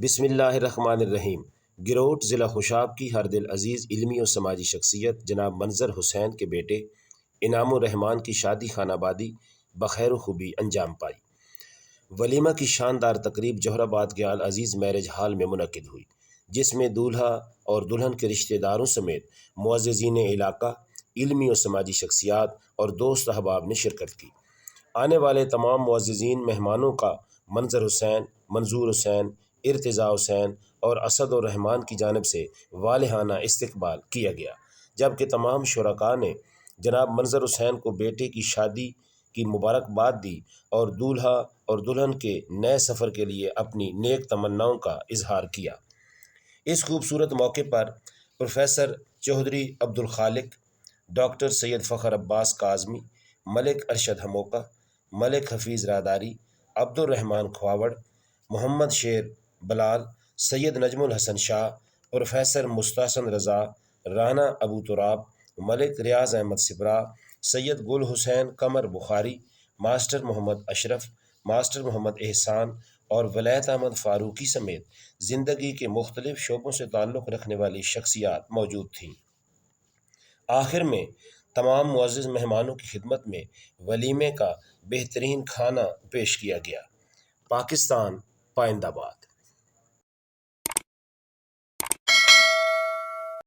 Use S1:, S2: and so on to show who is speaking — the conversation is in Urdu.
S1: بسم اللہ الرحمن الرحیم۔ گروٹ ضلع خوشاب کی ہر دل عزیز علمی و سماجی شخصیت جناب منظر حسین کے بیٹے انعام الرحمان کی شادی خانہ آبادی بخیر و خوبی انجام پائی۔ ولیمہ کی شاندار تقریب جوہر آباد کے العزیز میرج ہال میں منعقد ہوئی، جس میں دولہا اور دلہن کے رشتہ داروں سمیت معززین علاقہ، علمی و سماجی شخصیات اور دوست احباب نے شرکت کی۔ آنے والے تمام معززین مہمانوں کا منظر حسین، منظور حسین، ارتضاء حسین اور اسد الرحمان کی جانب سے والہانہ استقبال کیا گیا، جبکہ تمام شرکاء نے جناب منظر حسین کو بیٹے کی شادی کی مبارکباد دی اور دولہا اور دلہن کے نئے سفر کے لیے اپنی نیک تمناؤں کا اظہار کیا۔ اس خوبصورت موقع پر پروفیسر چودھری عبدالخالق، ڈاکٹر سید فخر عباس کاظمی، ملک ارشد ہموکہ، ملک حفیظ راداری، عبد الرحمان کھواوڑ، محمد شیر بلال، سید نجم الحسن شاہ، پروفیسر مستحسن رضا، رانا ابو تراب، ملک ریاض احمد سپرا، سید گل حسین قمر بخاری، ماسٹر محمد اشرف، ماسٹر محمد احسان اور ولایت احمد فاروقی سمیت زندگی کے مختلف شعبوں سے تعلق رکھنے والی شخصیات موجود تھیں۔ آخر میں تمام معزز مہمانوں کی خدمت میں ولیمے کا بہترین کھانا پیش کیا گیا۔ پاکستان پائندہ باد۔